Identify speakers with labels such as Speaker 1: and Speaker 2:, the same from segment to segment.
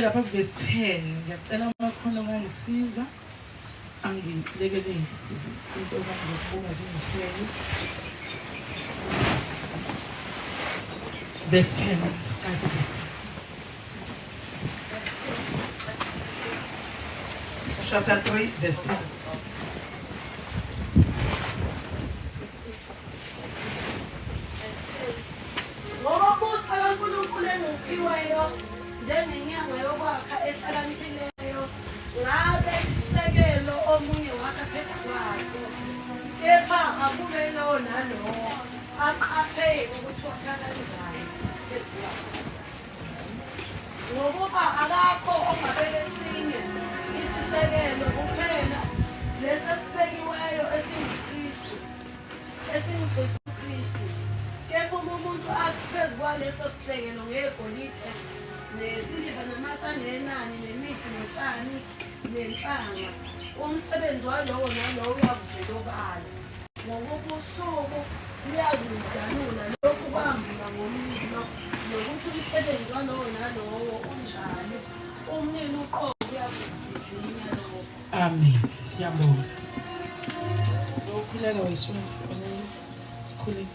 Speaker 1: lapha verse 10 ngiyacela amakhona ngangisiza angilekelele izinto zami zokubuka zingihleli. Verse 10 start this. Chapter 3 verse 7.
Speaker 2: Ngoba busa kaNkulunkulu enguphiweyo njengenyanga yokwakha ehlakaniphileyo ngabe isekelo omunye wakha phezu kwaso kepha akube lowo nalowo aqaphele ukuthi wakha kanjani phezu kwaso. Ngokuba akakho ongabeke esinye isisekelo kuphela lesi esibekiweyo esinguJesu Kristu. Kepha umuntu aphezu kwaleso sisekelo ngegolide nesiliva namatshe anenani nemithi notshani nenhlanga, umsebenzi walowo nalowo uyakuvela obala. Ngokuba usuku luyakudanula lokhu kwambula ngomlilo, nokuthi umsebenzi walowo nalowo unjalo, umnini uqobo uyakuvivinya lokho.
Speaker 1: Amen. Siyabonga. Zokhuleka wesifundisi sikhuleka.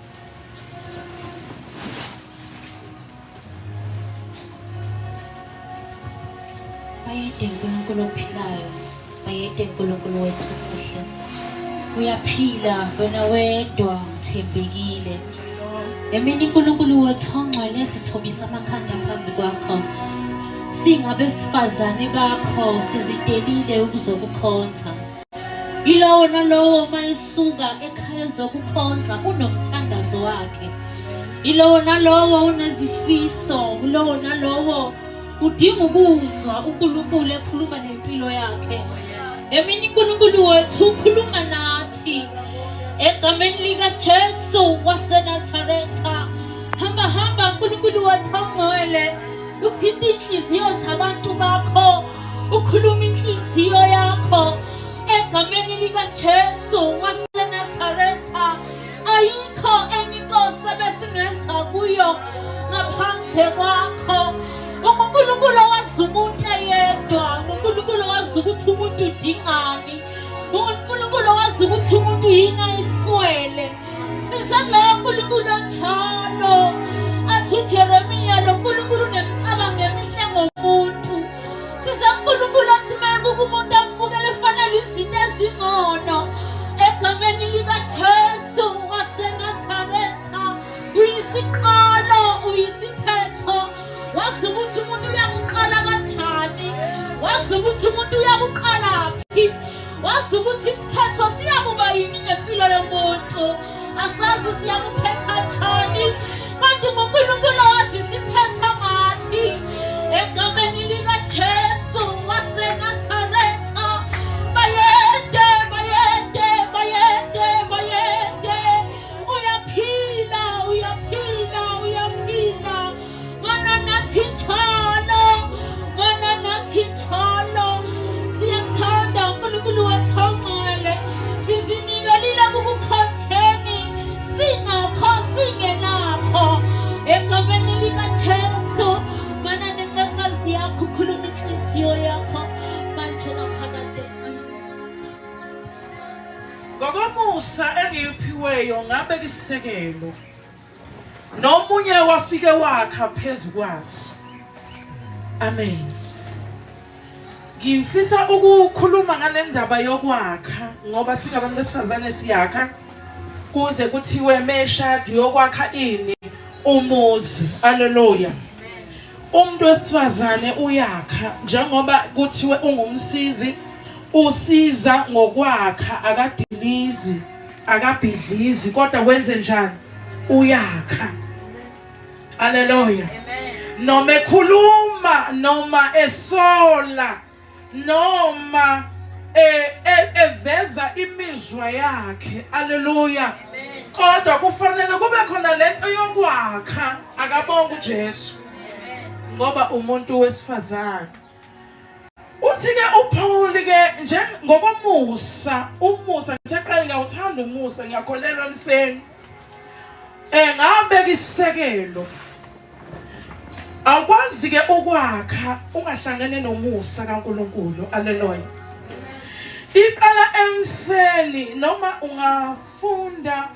Speaker 3: Bayede uNkulunkulu ophilayo, bayede uNkulunkulu wethu kuhle. Uyaphila wena wedwa uthembekile. Yamini uNkulunkulu wethu ongcwele sithobisa amakhanda phambi kwakho. Singabesifazane bakho sizidelile ukuzokukhonza. Yilowo nalowo mayisuka ekhaya zokukhonza unomthandazo wakhe. Yilowo nalowo unezifiso, yilowo nalowo udinga ukuzwa uNkulunkulu ekhuluma nempilo yakhe. Yamini uNkulunkulu wethu ukhuluma nathi egameni lika Jesu waseNazaretha. Hamba hamba uNkulunkulu wethu ongcwele, uthinta inhliziyo zabantu bakho, ukhuluma inhliziyo yakho egameni lika Jesu waseNazaretha. Ayikho enye inkosi ebesingenza kuyo ngaphandle kwakho. uNkulunkulu wazi umuntu eyedwa, uNkulunkulu wazi ukuthi umuntu udingani, uNkulunkulu wazi ukuthi umuntu yini ayiswele. Siza kuloyo uNkulunkulu njalo athi uJeremiya, lo uNkulunkulu unemcabango emihle ngomuntu. Siza uNkulunkulu athi mayebuka umuntu ambukele efanele izinto ezingcono egameni lika Jesu waseNazaretha. Uyisiqalo, uyisiphetho, wazi ukuthi umuntu uyakuqala kanjani, wazi ukuthi umuntu uyakuqalaphi, wazi ukuthi isiphetho siyakuba yini ngempilo yomuntu. Asazi siyakuphetha njani, kanti uNkulunkulu wazi isiphetho ngathi egameni lika Jesu waseNazaretha. Bayede, bayede, bayede, bayede, uyaphila, uyaphila, uyaphila. Mana nathi njalo, mana nathi njalo. Siyakuthanda uNkulunkulu wethu ongcwele, sizinikelile kukukhonzeni, singakho singenakho egameni lika Jesu. Mana nencekazi yakho, ukhuluma inhliziyo yakho manje naphakade.
Speaker 1: Ngokomusa engiyiphiweyo ngabeka isisekelo, nomunye wafike wakha phezu kwaso. Amen. Ngifisa ukukhuluma ngale ndaba yokwakha ngoba singabantu besifazane siyakha kuze kuthiwe meshadi yokwakha ini umuzi. Haleluya. Umuntu wesifazane uyakha njengoba kuthiwe ungumsizi, usiza ngokwakha, akadilizi, akabhidlizi, kodwa wenze njani? Uyakha. Haleluya. Noma ekhuluma, noma esola, noma eveza imizwa yakhe. Haleluya. Kodwa kufanele kube khona lento yokwakha, akabonga uJesu ngoba umuntu wesifazane. Uthi-ke uPaul ke ngokomusa, umusa ngithaqala ngiyawuthanda umusa, ngiyakholelwa emseni. Ngabeka isisekelo Awukwazi ke ukwakha ungahlangene nomusa kaNkulunkulu. Haleluya. Iqala emseni noma ungafunda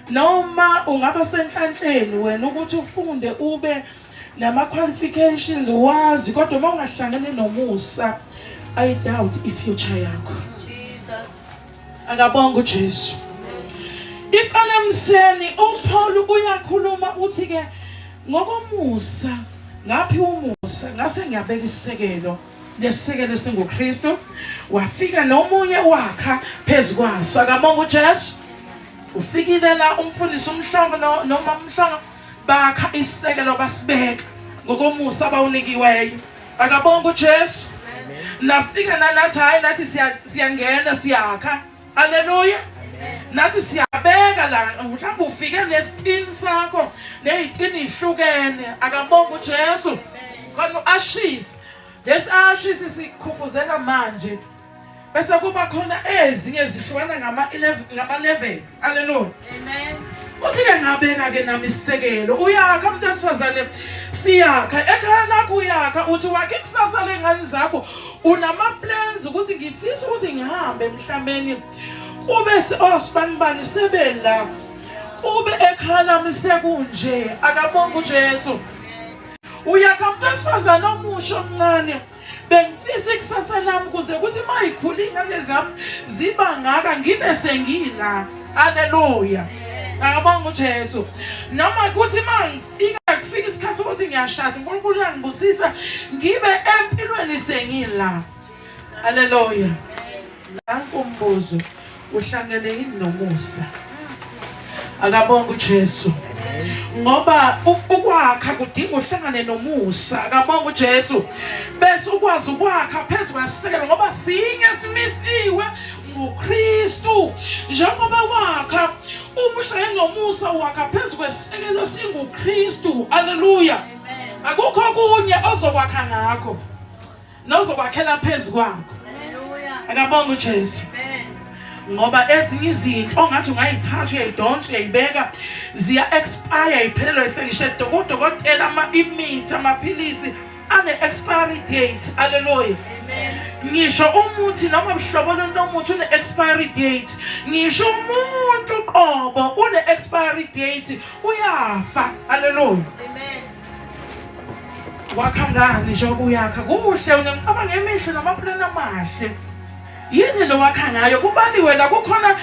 Speaker 1: noma ungaba senhlanhleni wena ukuthi ufunde ube nama qualifications wazi kodwa uma ungahlangene nomusa I doubt ifuture yakho.
Speaker 4: Jesus.
Speaker 1: Akabonga uJesu. Iqala emseni uPaul uyakhuluma uthi ke ngokomusa ngaphi umusa ngase ngiyabeka isisekelo lesisekelo singuKristu wafika nomunye wakha phezukwaso. Akabonga uJesu. Ufikile la umfundisi umhlanga noma umhlanga bakha isisekelo basibeka ngokomusa abawunikiweyo. Akabonga uJesu. Nafika nathi hayi nathi siyangena siyakha. Haleluya. Nathi siyabeka la mhlawumbe ufike nesitini sakho nezitini ihlukene. Akabonga uJesu. Kodwa ashisi lesi sikhufuzela manje bese kuba khona ezinye zihlukana ngama level. Haleluya.
Speaker 4: Amen.
Speaker 1: Uthi ke ngabeka ke nami isisekelo uyakha umuntu esifazane siyakha ekhaya lakho uyakha uthi wakhe kusasa lengane zakho unama plans ukuthi ngifisa ukuthi ngihambe emhlabeni kube osibani sebela kube ekhaya lami sekunje. Akabonga uJesu. Uyakha umuntu esifazane omusha omncane bengifisa ikusasa lami kuze kuthi mayikhula ingane zami ziba ngaka ngibe sengila. Haleluya. Akabonga uJesu. Noma kuthi mangifika kufika isikhathi ukuthi ngiyashada uNkulunkulu uyangibusisa ngibe empilweni sengila. Haleluya. Nanku umbuzo uhlangene yini nomusa? Akabonga uJesu. Ngoba ukwakha kudinga uhlangane nomusa. Akabonga uJesu. Bese ukwazi ukwakha phezulu kwesisekelo ngoba sinye simisiwe nguKristu. Njengoba wakha umusha nomusa wakha phezulu kwesisekelo singuKristu. Haleluya. Akukho kunye ozokwakha ngakho nozokwakhela phezulu kwakho.
Speaker 4: Hallelujah.
Speaker 1: Akabonga uJesu. Ngoba ezinye izinto ongathi ungayithatha uyayidonsa uyayibeka ziya expire iphelelwe isengishedo kodokotela imithi amaphilisi ane expiry date. Haleluya. Ngisho umuthi noma buhlobo lomuthi une expiry date. Ngisho umuntu qobo une expiry date uyafa. Haleluya.
Speaker 4: Amen.
Speaker 1: Wakha ngani njengoba uyakha kuhle unemcabanga emihle namaplani amahle. Yini lo wakha ngayo kubaliwe la kukhona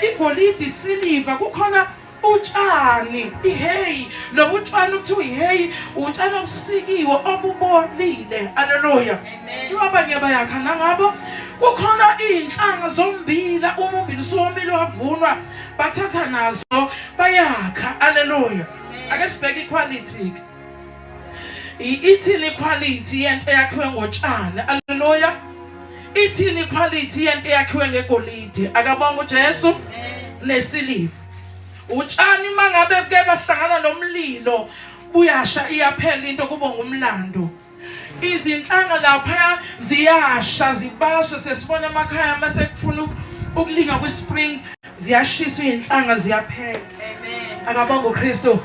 Speaker 1: igolide isiliva kukhona utshani ihey lo utshani ukuthiwa ihey utshani obusikiwe obubolile. Haleluya. Abanye bayakha nangabo kukhona inhlanga zombila umbili somile wavunwa bathatha nazo bayakha. Haleluya. Ake sibheke iquality ithini iquality yento yakhiwe ngotshani. Haleluya. Ithini iquality yento yakhiwe ngegolide. Akabonga uJesu. Nesiliva utshani mangabe ke bahlangana nomlilo buyasha iyaphela into kuba ngumlando. Izinhlanga lapha ziyasha zibaswe sesibona emakhaya mase kufuna ukulinga kwispring ziyashiswa inhlanga ziyaphela.
Speaker 4: Amen.
Speaker 1: Akabonga uKristu.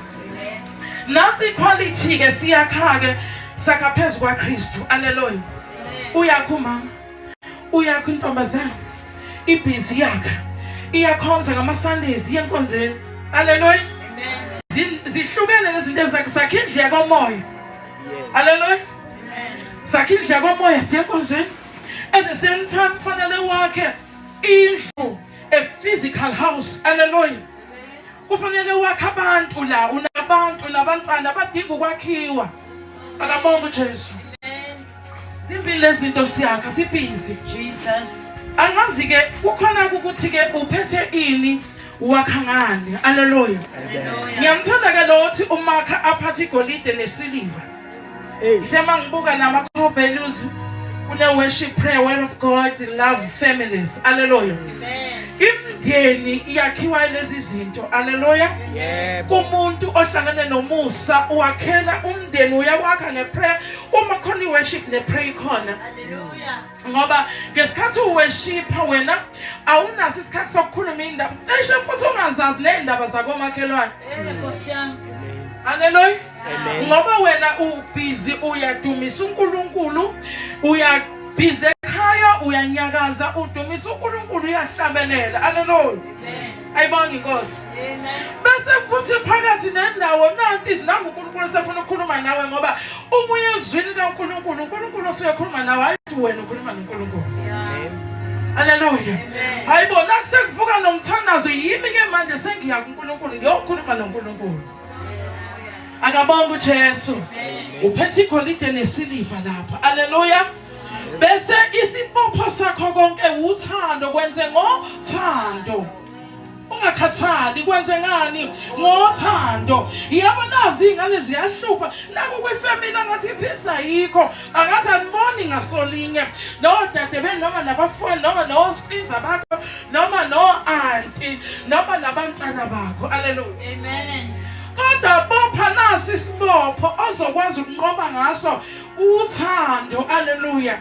Speaker 1: Nansi iquality ke siyakha ke sakha phezulu kwaKristu. Haleluya. Uyakho mama uyakho intombazana ibhizi yakhe iyakhonza ngama Sundays yenkonzeni. Haleluya.
Speaker 4: Amen.
Speaker 1: Zihlukene nezinto zakhe indlu yakomoya. Haleluya. Sakhe indlu yakomoya siyenkonzeni at the same time fanele wakhe indlu a physical house. Haleluya. Kufanele wakhe abantu la unabantu nabantwana abadinga ukwakhiwa. Akabonga uJesu. Zimbili lezinto siyakha sibhizi.
Speaker 4: Jesus.
Speaker 1: Angazi ke kukhona ukuthi ke uphethe ini wakha ngani. Haleluya. Ngiyamthanda ke lo uthi umakha aphathe igolide nesiliva. Ithe mangibuka nama core values kune worship, prayer, word of God, love, families. Haleluya. Imndeni iyakhiwa lezi zinto. Haleluya. Kumuntu ohlangene nomusa uwakhela umndeni uyawakha ngeprayer uma khona iworship neprayer khona.
Speaker 4: Hallelujah.
Speaker 1: Ngoba ngesikhathi uworshipa wena awunaso isikhathi sokukhuluma indaba cishe futhi ungazazi nezindaba zakomakhelwane.
Speaker 4: Nkosi yami.
Speaker 1: Hallelujah. Ngoba wena ubhizi uyadumisa uNkulunkulu, uyabhize ekhaya uyanyakaza udumisa uNkulunkulu uyahlabelela. Hallelujah. Ayibonga inkosi. Bese futhi phakathi nendawo nanti izinanga uNkulunkulu sefuna ukukhuluma nawe ngoba uma uyezwini kaNkulunkulu, uNkulunkulu usekhuluma nawe ayithi wena ukhuluma noNkulunkulu. Hallelujah. Ayibona kusekuvuka nomthandazo yimi ke manje sengiya kuNkulunkulu ngiyokhuluma noNkulunkulu. Akabonga uJesu. Uphethe igolide nesiliva lapha. Hallelujah. Bese isipopho sakho konke uthando kwenze ngothando. Ungakhathali kwenze ngani ngothando. Yabo nazi ingane ziyahlupha naku kwifamily ngathi iphisa yikho angathi aniboni ngasolinye no dadebe noma nabafowethu noma nosqiza bakho noma no auntie noma nabantwana bakho. Hallelujah.
Speaker 4: Amen.
Speaker 1: Kodwa bopha nasi isibopho ozokwazi ukunqoba ngaso uthando. Hallelujah.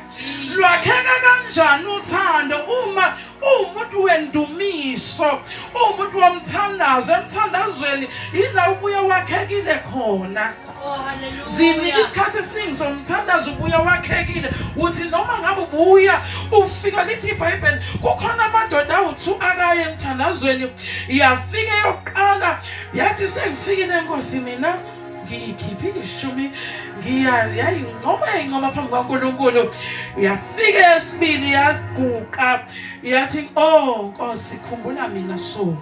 Speaker 1: Lwakheka kanjani uthando uma umuntu wendumiso, umuntu womthandazo, emthandazweni yila ubuye wakhekile khona.
Speaker 4: Oh, hallelujah.
Speaker 1: Zini isikhathi esiningi somthandazo ubuye wakhekile uthi noma ngabe ubuya ufika lithi iBhayibheli kukhona amadoda awu2 akaye emthandazweni yafike yokuqala yathi sengifikile Nkosi mina ngiyikhiphile ishumi ngiyayingcoma phambi kwaNkulunkulu. Yafike yesibili yaguqa yathi oh Nkosi khumbula mina so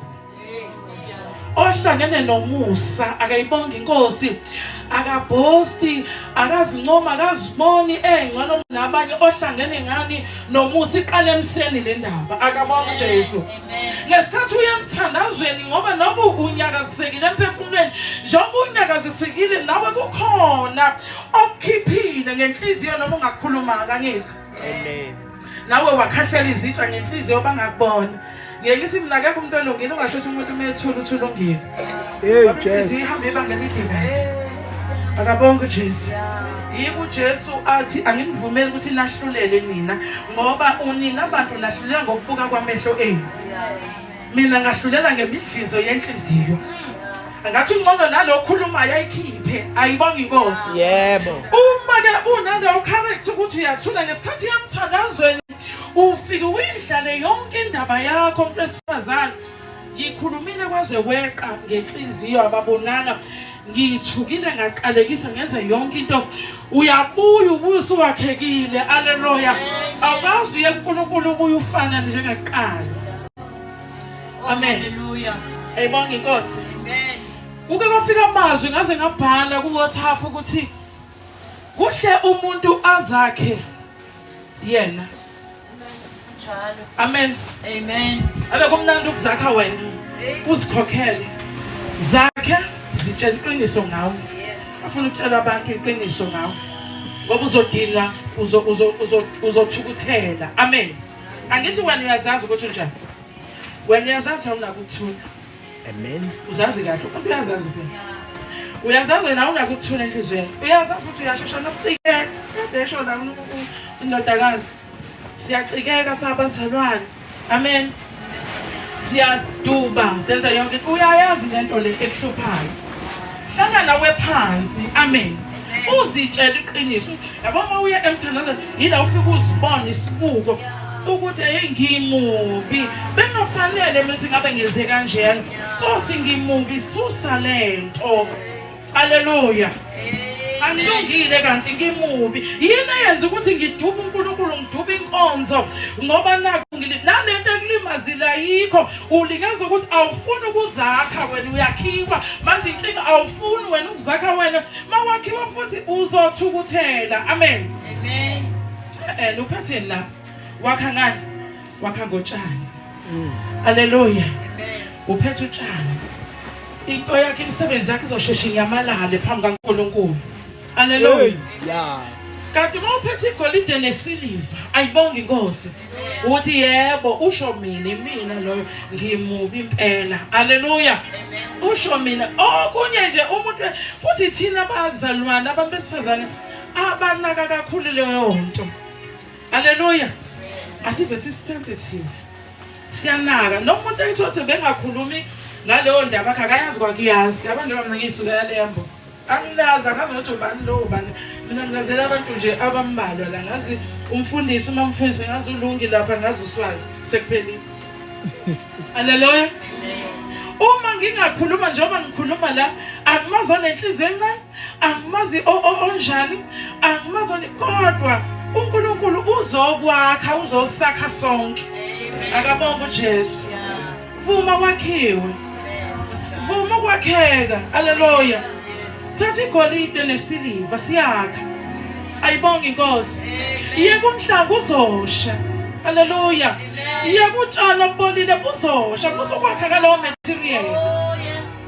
Speaker 1: ohlangene nomusa akayibonga inkosi akabhosti akazincoma akaziboni engcono nabanye ohlangene ngani nomusa iqale emseni le ndaba. Akabonga uJesu. Ngesikhathi uyemthandazweni ngoba noba unyakazisekile emphefumulweni njengoba unyakazisekile nawe kukhona okukhiphile ngenhliziyo noma ungakhulumanga ngithi.
Speaker 5: Amen.
Speaker 1: Nawe wakhahlela izitsha ngenhliziyo bangakubona. Ngeke simna akekho umuntu olungile ungasho ukuthi umuntu umethula uthula ongile.
Speaker 5: Hey Jesu.
Speaker 1: Ihamba ibangela idika. Akabonga uJesu. Yiko uJesu athi angimvumeli ukuthi nahlulele nina ngoba unina abantu nahlulela ngokubuka kwamehlo enu. Mina ngahlulela ngemidlizo yenhliziyo. Angathi ungqondo nalokhulumayo ayikhiphe ayibonga inkosi.
Speaker 5: Yebo.
Speaker 1: Uma ke unaleyo character ukuthi uyathula ngesikhathi yemthandazweni ufike uyidlale yonke indaba yakho umuntu wesifazane. Ngikhulumile kwaze weqa ngenhliziyo ababonanga ngithukile ngaqalekisa ngenze yonke into uyabuya ubuso wakhekile. Hallelujah. Awukazi uye kuNkulunkulu ubuye ufana njengaqala. Amen.
Speaker 4: Hallelujah.
Speaker 1: Ayibonga inkosi.
Speaker 4: Amen.
Speaker 1: Kuke kwafika amazwi ngaze ngabhala ku WhatsApp ukuthi kuhle umuntu azakhe yena.
Speaker 4: Njalo.
Speaker 1: Amen.
Speaker 4: Amen.
Speaker 1: Abe kumnandi ukuzakha wena uzikhokhele zakhe zitshela iqiniso ngawe. Afuna ukutshela abantu iqiniso ngawe ngoba uzodinga uzothukuthela. Amen. Angithi wena uyazazi ukuthi unjani. Wena uyazazi awunakuthula.
Speaker 5: Amen.
Speaker 1: Uzazi kahle umuntu uyazazi phela. Uyazazi wena awunakuthula enhlizweni. Uyazazi ukuthi uyashesha nokucikeka. Ngisho la indodakazi siyacikeka sabazalwane. Amen. Siyaduba senza yonke uyayazi lento le ekuhluphayo. Hlala nawe phansi. Amen. Uzitshela iqiniso. Yabo uma uya emthandazweni yila ufika uzibona isibuko ukuthi ngimubi bengafanele mase ngabe ngize kanjena. Nkosi ngimubi susa lento. Hallelujah. Angilungile kanti ngimubi yini yenza ukuthi ngiduba uNkulunkulu ngiduba inkonzo ngoba naku nalento ekulimazila yikho ulingeza ukuthi awufuni ukuzakha wena uyakhiwa manje inkinga awufuni wena ukuzakha wena mawakhiwa futhi uzothukuthela. Amen.
Speaker 4: Amen.
Speaker 1: Uphatheni la wakha ngani wakha ngotshani. Hallelujah.
Speaker 4: Amen.
Speaker 1: Uphethe utshani into yakhe imisebenzi yakhe izosheshe inyamalale phambi kaNkulunkulu. Hallelujah.
Speaker 5: Yeah.
Speaker 1: Kanti uma uphethe igolide nesiliva ayibonga inkosi uthi yebo usho mina loyo ngimubi impela. Hallelujah. Usho mina okunye nje umuntu futhi thina abazalwane abantu besifazane abanaka kakhulu leyo nto. Hallelujah. Asive sensitive. Siyanaka nomuntu ayithothi bengakhulumi ngaleyo ndaba akayazi kwakuyazi abantu kamna ngisuka yalembo angilazi angazi ukuthi ubani lo ubani mina ngizazela abantu nje abambalwa la ngazi umfundisi uma umfundisi ngazi ulungi lapha ngazi uswazi sekuphelile haleluya uma ngingakhuluma njengoba ngikhuluma la angimazi onenhliziyo encane angimazi onjani angimazi kodwa uNkulunkulu uzokwakha uzosakha sonke akabonga uJesu vuma wakhiwe vuma kwakheka haleluya thatha igolide nesiliva siyakha ayibonga inkosi yeke umhlaba uzosha haleluya yeke utshana obolile buzosha buzokwakha ngalowo material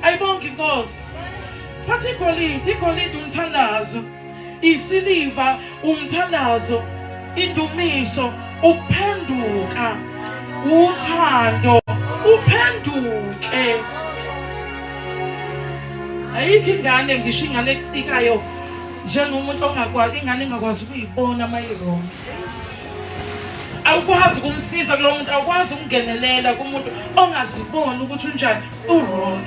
Speaker 1: ayibonga inkosi thatha igolide umthandazo isiliva umthandazo indumiso ukuphenduka uthando uphenduke ayikho ingane ngisho ingane ecikayo njengomuntu ongakwazi ingane engakwazi ukuyibona mayirong awukwazi ukumsiza kulo muntu awukwazi ukungenelela kumuntu ongaziboni ukuthi unjani urong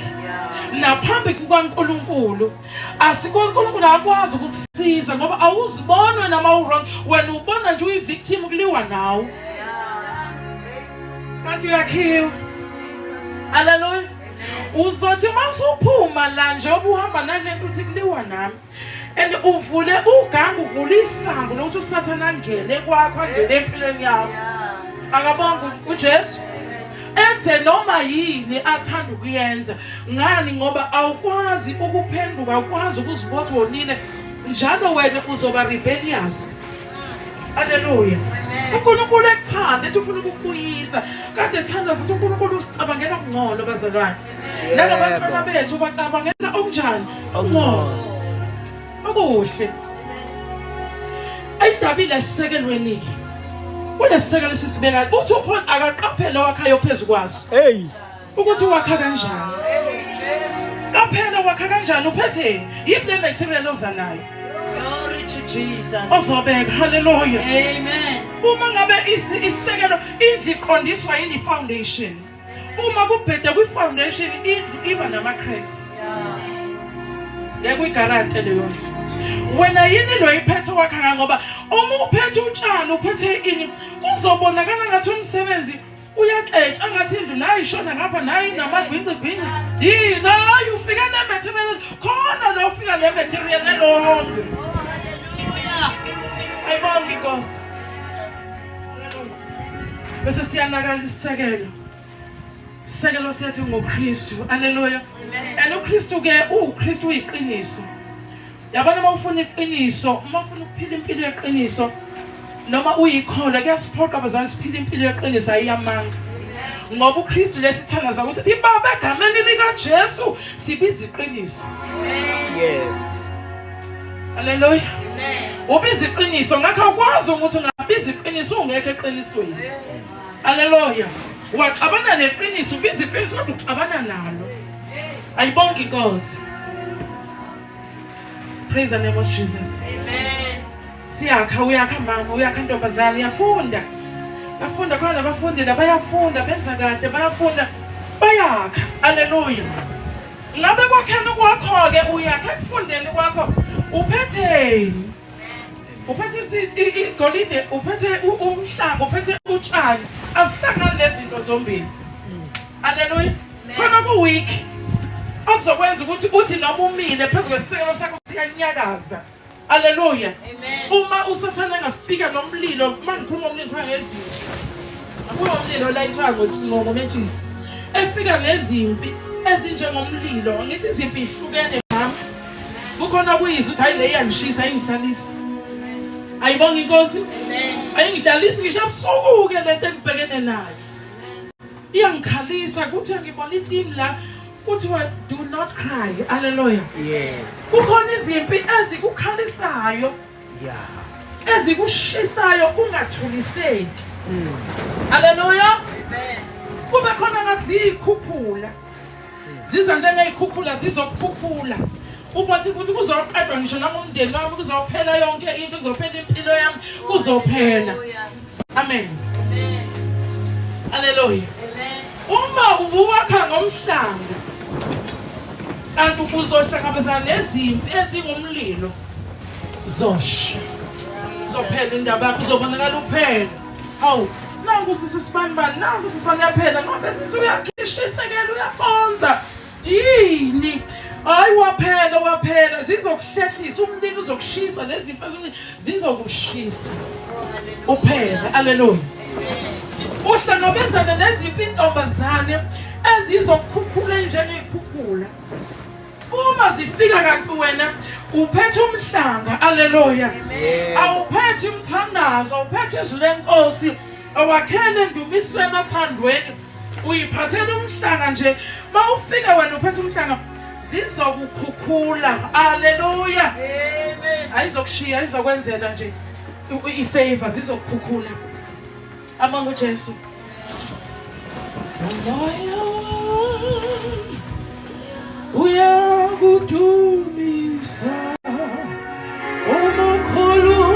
Speaker 1: naphambi kukaNkulunkulu asikuNkulunkulu akwazi ukukusiza ngoba awuziboni wena mawurong wena ubona nje uyivictim kuliwa nawe kanti uyakhiwa haleluya uzothi masuphuma la njengoba uhamba nalento uthi kuliwa nami and uvule ugangu uvule isango lokuthi uSathane angene kwakho angene empilweni yakho akabonga uJesu enze noma yini athanda ukuyenza ngani ngoba awukwazi ukuphenduka awukwazi ukuzibotha wonile njalo wena uzoba rebellious haleluya uNkulunkulu ekuthanda ethi ufuna ukukubuyisa kade ethanda sithi uNkulunkulu usicabangela kungcono bazalwane nalabantwana bethu bacabangela okunjani okungcono okuhle ayidabile sisekelweni kulesisekelo sisibeka uthi uphona akaqaphela wakhayo phezukwazi ukuthi wakha kanjani qaphela wakha kanjani uphetheni yiphi le material ozanayo
Speaker 4: Glory to Jesus.
Speaker 1: ozobeka haleluya
Speaker 4: Amen.
Speaker 1: uma ngabe isisekelo indlu iqondiswa yini foundation uma kubhede kwi foundation indlu iba nama cracks yakwigarante leyo ndlu wena yini lo iphethe wakha ngoba uma uphethe utshani uphethe ini kuzobonakala ngathi umsebenzi uyaqetsha ngathi indlu nayo ishona ngapha nayo namagwicigwici yini hayi ufika ne material khona lo ufika ne material elonke ayibonga inkosi bese siyanakala isisekelo isekelo sethu ngoKristu haleluya and uKristu ke uKristu uyiqiniso yabona mawufuna iqiniso uma ufuna ukuphila impilo yeqiniso noma uyikholwa kuyasiphoqa bazali siphila impilo yeqiniso ayiyamanga ngoba uKristu lesithandaza ukuthi ibaba egameni lika Jesu sibiza iqiniso
Speaker 5: Yes.
Speaker 1: haleluya ubiza iqiniso ngakho ukwazi ukuthi ungabiza iqiniso ungekho eqinisweni haleluya waxabana neqiniso ubiza iqiniso kodwa uxabana nalo ayibonga inkosi praise the name of Jesus
Speaker 4: Amen.
Speaker 1: siyakha uyakha mama uyakha ntombazana uyafunda bafunda khona abafundi la bayafunda benza kahle bayafunda bayakha haleluya ngabe kwakhena kwakho ke uyakha ekufundeni kwakho uphetheni uphethe igolide uphethe umhlanga uphethe utshani asihlangane lezinto zombili haleluya khona ku week okuzokwenza ukuthi uthi noma umile phezulu kwesisekelo sakho siyanyakaza haleluya uma uSathane angafika nomlilo mangikhuluma umlilo khona ngezinto akuyo umlilo la ithwa ngometshisi efika nezimpi ezinjengomlilo ngithi izimpi ihlukene mama kukhona kuyizwe uthi hayi le iyangishisa ayingihlalisi ayibonga inkosi ayingihlalisi ngisho ebusuku ke lento engibhekene nayo iyangikhalisa kuthi ngibona itim la uthi do not cry haleluya
Speaker 5: Yes.
Speaker 1: kukhona izimpi ezikukhalisayo ezikushisayo ungathuliseki haleluya kube khona ngathi zikhuphula ziza njengezikhuphula zizokukhuphula ubathi ukuthi kuzoqedwa ngisho nangomndeni wami kuzophela yonke into kuzophela impilo yami kuzophela amen haleluya uma ubuwakha ngomhlanga kanti uzohlangabezana nezimpi ezingumlilo zosha zophela indaba yakho uzobonakala uphela hawu nangu sisibani nangu sisibani yaphela ngoba sithi uyakhishisekela uyakonza yini hayi waphela zizokuhlehlisa umlilo uzokushisa lezimpi zizokushisa uphela haleluya uhlangabezana nezimpi intombazane ezizokukhukhula njengekhukhula uma zifika kanti wena uphethe umhlanga haleluya awuphethe umthandazo awuphethe izwi lenkosi awakhele endumisweni athandweni uyiphathele umhlanga nje mawufika wena uphethe umhlanga zizokukhukhula haleluya ayizokushiya izokwenzela nje ifavor zizokukhukhula amanga uJesu umoya uyakudumisa omakhulu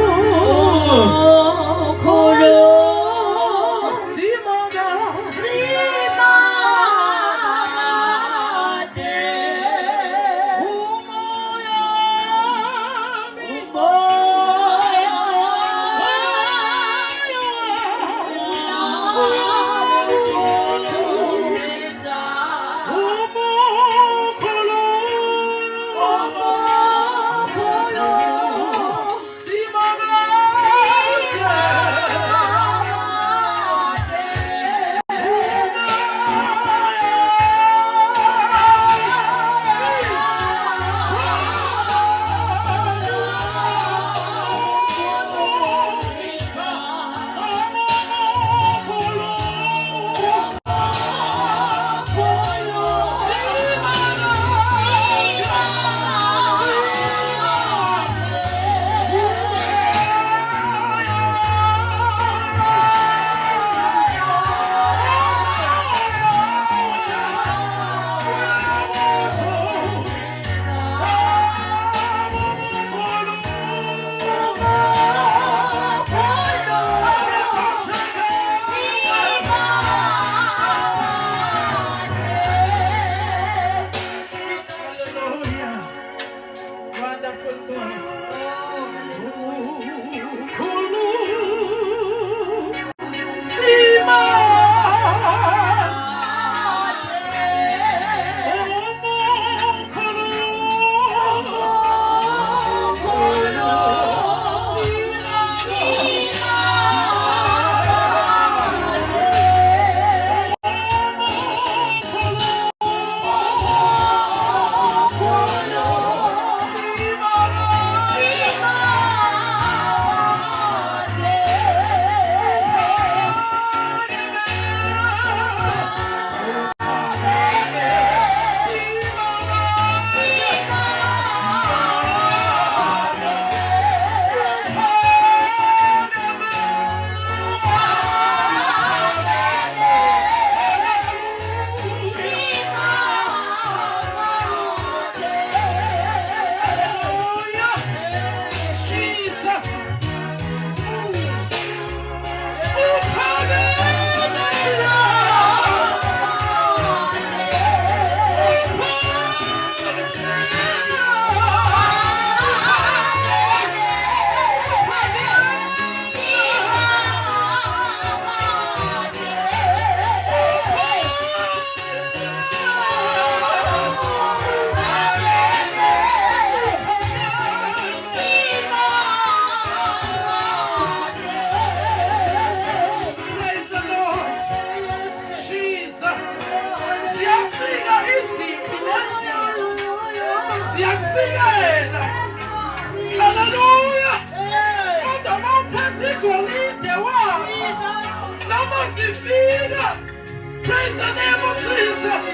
Speaker 1: Praise the name of Jesus.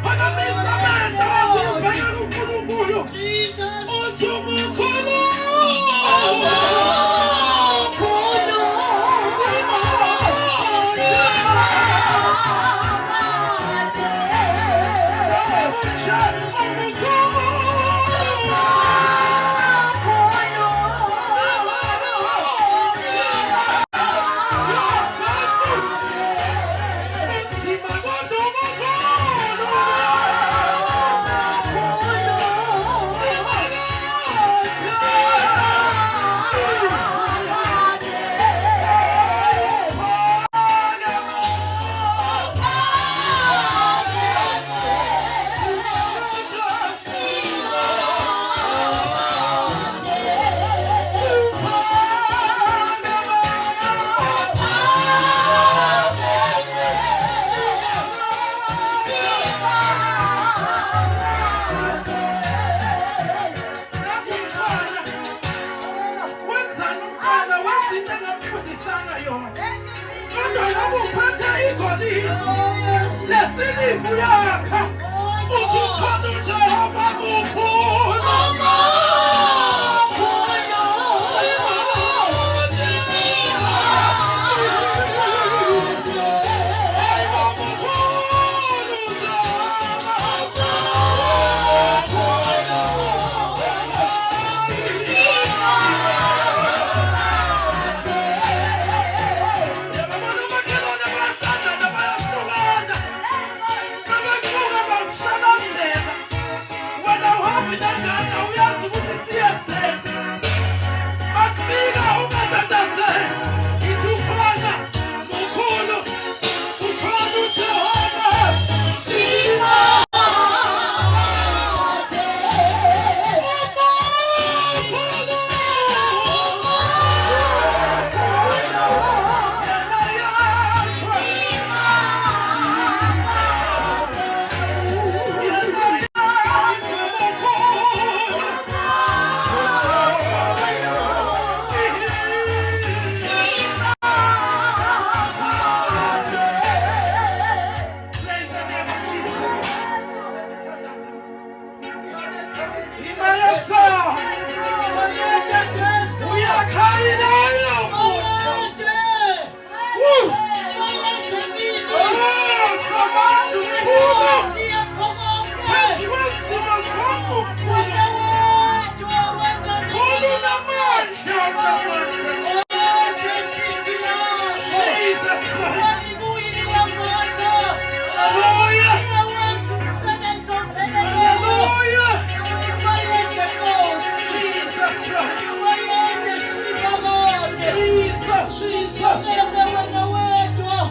Speaker 1: Pagamisa menda wakufanya lukulukulu. Utumukulu. uphatha igolide lesilivu yakha uthi ukhona uJehova ukhulu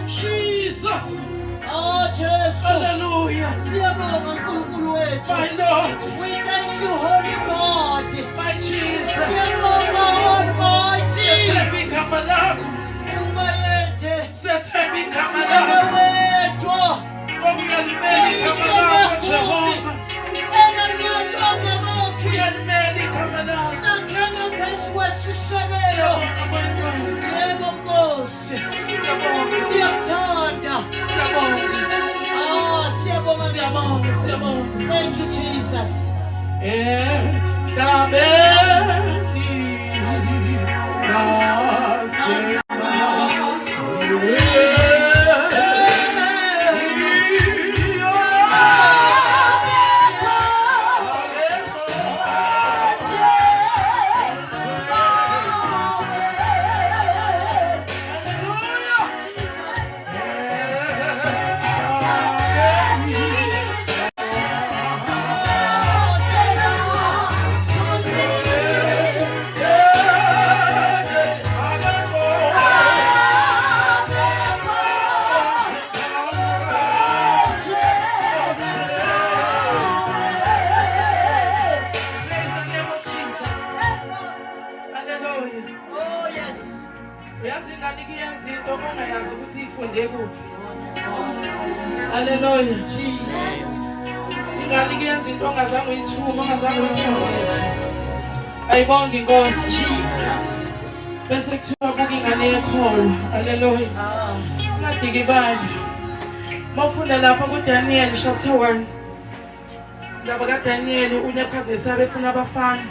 Speaker 1: Jesus.
Speaker 6: Oh, Jesus.
Speaker 1: Hallelujah. My Lord.
Speaker 6: We thank you, Holy God.
Speaker 1: My Jesus.
Speaker 6: Almighty.
Speaker 1: Setembika malako. Setembika malako. Uyalimeli malako Jehova. Uyalimeli malako. Siyabonga mantwana.
Speaker 6: Thank you, Jesus.
Speaker 1: Hallelujah. Jesus. Ingane kuyenza into ongazange uyithuma, ongazange uyifundise. Ayibonge Inkosi. Jesus. Bese kuthiwa buka ingane yekholwa. Hallelujah. Ngadiki bani. Mawufunda lapha kuDaniel chapter 1. Laba kaDaniel uNebukadnezar efuna abafana.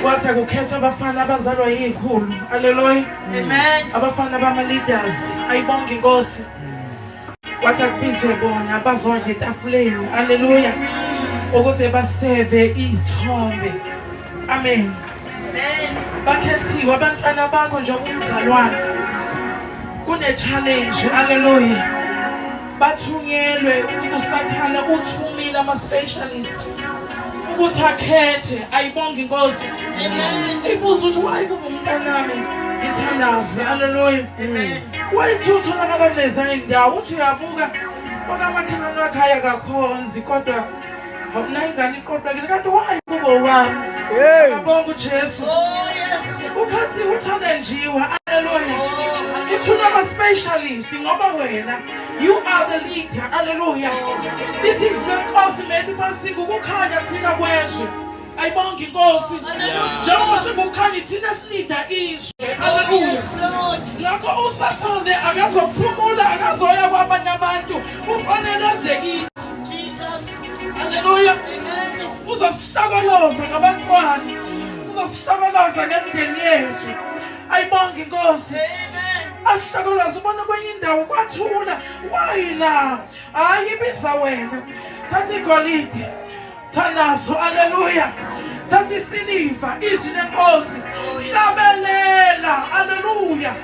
Speaker 1: Wathi akukhethwa abafana abazalwa yizikhulu. Hallelujah.
Speaker 6: Amen.
Speaker 1: Abafana bama leaders. Ayibonge Inkosi. Wathi akubizwe bona abazodla etafuleni. Hallelujah. Ukuze baseve izithombe. Amen. Bakhethiwe abantwana bakho njengoba umzalwane. Kune challenge. Hallelujah. Bathunyelwe usathana uthumile ama specialist. Ukuthi akhethe. Ayibonge Inkosi.
Speaker 6: Amen.
Speaker 1: Ibuza ukuthi why kuba umntanami ithandaza. Hallelujah. Amen. Wayithuthuka kaneza indawo uthi uyabuka okamakhelwane wakhe ayakakhonzi kodwa awuna ingane iqoqekile kanti why kuba wami. Ngabonga uJesu.
Speaker 6: Oh yes.
Speaker 1: Ukhathi uthalenjiwe. Hallelujah. Uthuna ama specialist ngoba wena you are the leader. Hallelujah. This is the Nkosi Matthew 5:6 ukukhanya thina kwezwe. Ayibonge Inkosi. Njengoba sekukhanya thina silida izwe. Hallelujah. Lakho usathane akazophumula akazoya kwabanye abantu ufanele eze kithi. Haleluya. Uzasihlokoloza ngabantwana, uzasihlokoloza ngemndeni yethu. Ayibonge Inkosi. Asihlokoloza ubona kwenye indawo kwathula. Wayila ayibiza wena. Thatha igolide, thandazo. Haleluya. Thatha isiliva, izwi lenkosi. Hlabelela. Haleluya.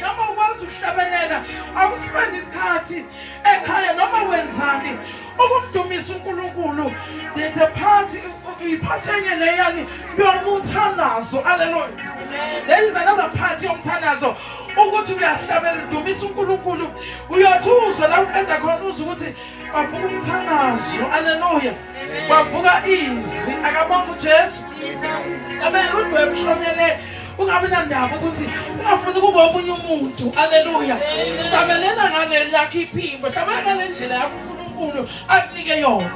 Speaker 1: Noma ukwazi ukuhlabelela, awusipendi isikhathi ekhaya noma wenzani ukumdumisa uNkulunkulu. There's a part iphathenge leyani yomthandazo. Haleluya. There is another part yomthandazo ukuthi uyahlabela udumisa uNkulunkulu. Uyathuzwa la uqeda khona uzwe ukuthi kwavuka umthandazo. Haleluya. Kwavuka izwi. Akabonga uJesu. Hlabela udwebe ushonele. Ungabe nandaba ukuthi ungafuni kuba omunye umuntu. Haleluya. Hlabelela ngale lakhe iphimbo. Hlabela ngale ndlela yakho uNkulunkulu akunike yona.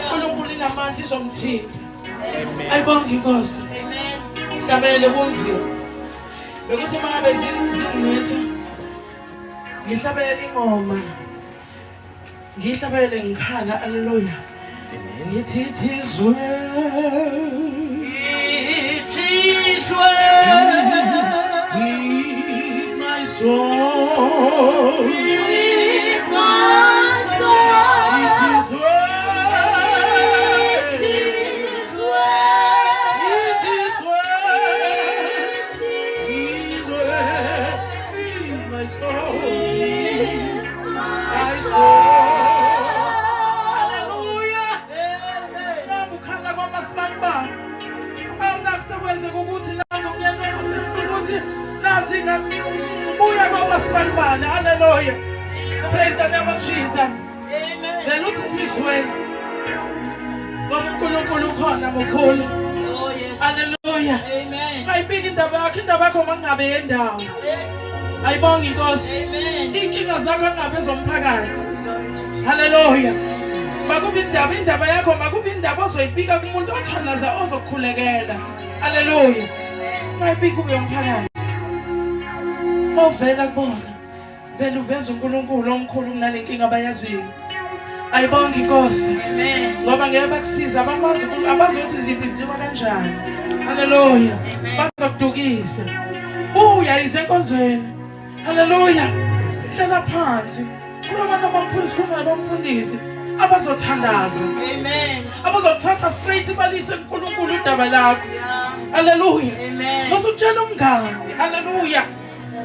Speaker 1: uNkulunkulu inamandla izomthinta. Ayibonge Inkosi. Hlabelele kunzima. Bekuthi mangabe zinetha ngihlabele ingoma. Ngihlabele ngikhala. Haleluya. Ngithi it is well.
Speaker 6: It is well
Speaker 1: With my soul.
Speaker 6: with my soul.
Speaker 1: It is well.
Speaker 6: It is well.
Speaker 1: It is well. It is well with my soul. My soul. Hallelujah. Nambukhanda kwamasibani. Awunakusebenza ukuthi nangomnyaka wasenza ukuthi nazinga ubuya kwamasibani. Hallelujah. Praise the name of Jesus.
Speaker 6: Amen.
Speaker 1: Vele uthi it is well. Ngoba uNkulunkulu ukhona mukhulu.
Speaker 6: Oh yes.
Speaker 1: Hallelujah.
Speaker 6: Amen.
Speaker 1: Ayibika indaba yakho, indaba yakho mangabe yendawo. Ayibonge Inkosi.
Speaker 6: Amen.
Speaker 1: Inkinga zakho angabe zomphakathi. Hallelujah. Makube indaba yakho, makube indaba ozoyibika kumuntu othandaza ozokhulekela. Hallelujah. Mayibika kube umphakathi. Mawuvela kubona. Vele uveza uNkulunkulu omkhulu kunale nkinga abayaziyo. Ayibonge Inkosi.
Speaker 6: Amen.
Speaker 1: Ngoba ngeke bakusiza abazothi iziphi izinto kanjani. Hallelujah. Bazokudukisa. Buya izenkonzweni. Hallelujah. Hlala phansi. Khuluma nabamfundisi, khuluma nabamfundisi abazothandaza.
Speaker 6: Amen.
Speaker 1: Abazothatha straight balise uNkulunkulu udaba lakho.
Speaker 6: Yeah.
Speaker 1: Hallelujah.
Speaker 6: Amen.
Speaker 1: Masutshela umngani. Hallelujah.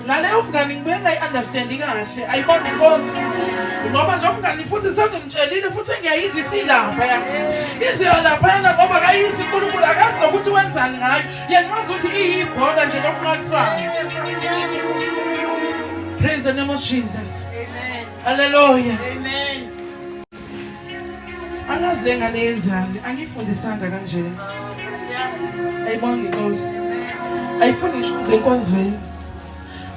Speaker 1: Naleyo mngani ngibuye ngayi-understandi kahle. Ayibona Inkosi. Ngoba lo mngani futhi sengimtshelile futhi ngiyayizwa isilapha ya. Izwi lapha yana ngoba kayisi uNkulunkulu akazi nokuthi wenzani ngayo. Yena mazi ukuthi iyibhoda nje lokuqakiswana. Praise the name of Jesus.
Speaker 6: Amen.
Speaker 1: Hallelujah.
Speaker 6: Amen.
Speaker 1: Angazi le ngane yenzani, angifundisanga kanje. Ayibonge Inkosi. Ayifuni ngisho uze enkonzweni.